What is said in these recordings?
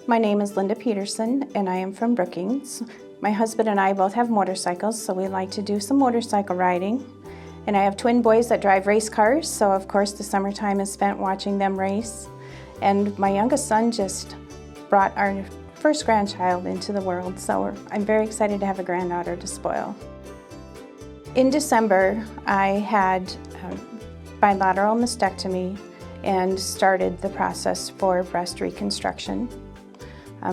My name is Linda Peterson and I am from Brookings. My husband and I both have motorcycles, so we like to do some motorcycle riding. And I have twin boys that drive race cars, so of course the summertime is spent watching them race. And my youngest son just brought our first grandchild into the world, so I'm very excited to have a granddaughter to spoil. In December, I had bilateral mastectomy and started the process for breast reconstruction.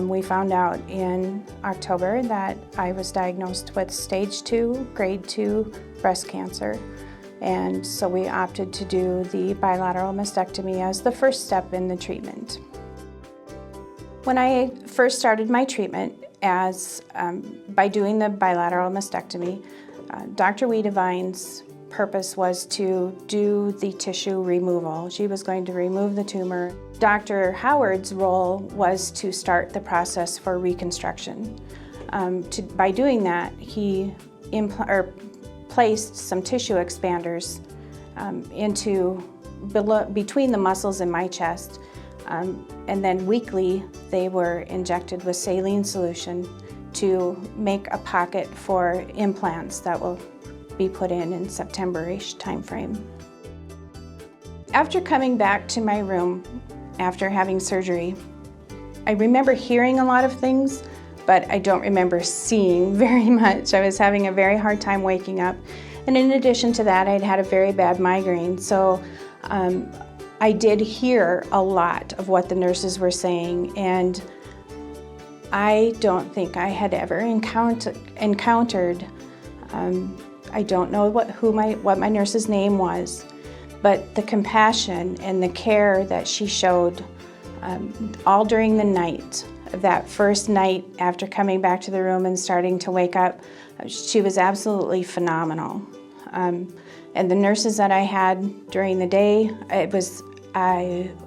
We found out in October that I was diagnosed with stage 2, grade 2 breast cancer. And so we opted to do the bilateral mastectomy as the first step in the treatment. When I first started my treatment by doing the bilateral mastectomy, Dr. Wiedewine's purpose was to do the tissue removal. She was going to remove the tumor. Dr. Howard's role was to start the process for reconstruction. By doing that, he placed some tissue expanders between the muscles in my chest, and then weekly they were injected with saline solution to make a pocket for implants that will be put in September-ish timeframe. After coming back to my room after having surgery, I remember hearing a lot of things, but I don't remember seeing very much. I was having a very hard time waking up. And in addition to that, I'd had a very bad migraine. So I did hear a lot of what the nurses were saying, and I don't think I had ever encountered I don't know what my nurse's name was, but the compassion and the care that she showed all during the night, that first night after coming back to the room and starting to wake up, she was absolutely phenomenal. And the nurses that I had during the day, I was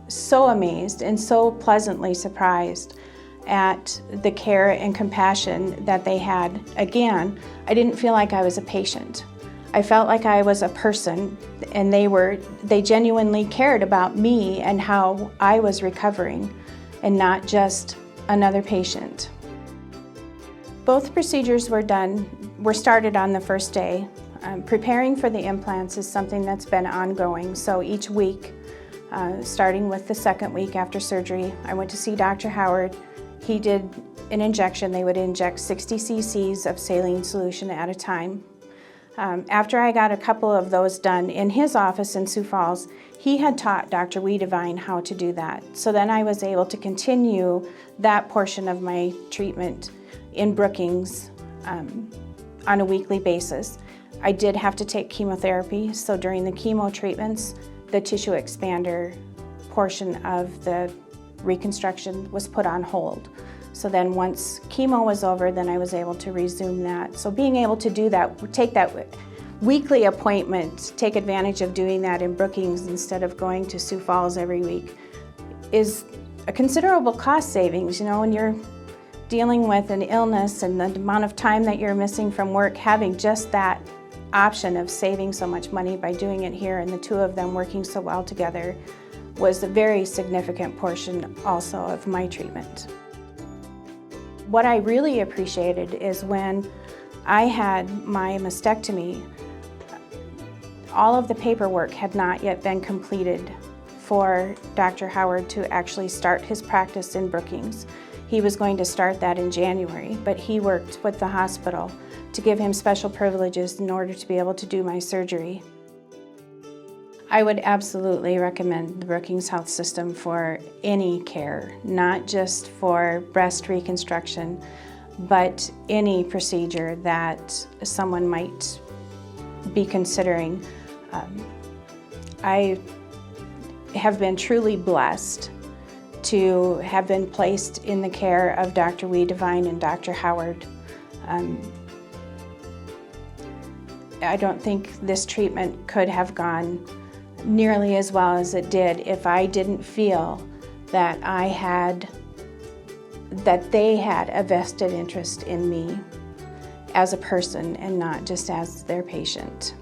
so amazed and so pleasantly surprised at the care and compassion that they had. Again, I didn't feel like I was a patient. I felt like I was a person, and they genuinely cared about me and how I was recovering, and not just another patient. Both procedures were started on the first day. Preparing for the implants is something that's been ongoing, so each week, starting with the second week after surgery, I went to see Dr. Howard. He did an injection. They would inject 60 cc's of saline solution at a time. After I got a couple of those done in his office in Sioux Falls, he had taught Dr. Wiedewine how to do that. So then I was able to continue that portion of my treatment in Brookings on a weekly basis. I did have to take chemotherapy, so during the chemo treatments, the tissue expander portion of the reconstruction was put on hold. So then once chemo was over, then I was able to resume that. So being able to do that, take that weekly appointment, take advantage of doing that in Brookings instead of going to Sioux Falls every week, is a considerable cost savings. You know, when you're dealing with an illness and the amount of time that you're missing from work, having just that option of saving so much money by doing it here and the two of them working so well together was a very significant portion also of my treatment. What I really appreciated is when I had my mastectomy, all of the paperwork had not yet been completed for Dr. Howard to actually start his practice in Brookings. He was going to start that in January, but he worked with the hospital to give him special privileges in order to be able to do my surgery. I would absolutely recommend the Brookings Health System for any care, not just for breast reconstruction, but any procedure that someone might be considering. I have been truly blessed to have been placed in the care of Dr. Wiedewine and Dr. Howard. I don't think this treatment could have gone nearly as well as it did if I didn't feel that they had a vested interest in me as a person and not just as their patient.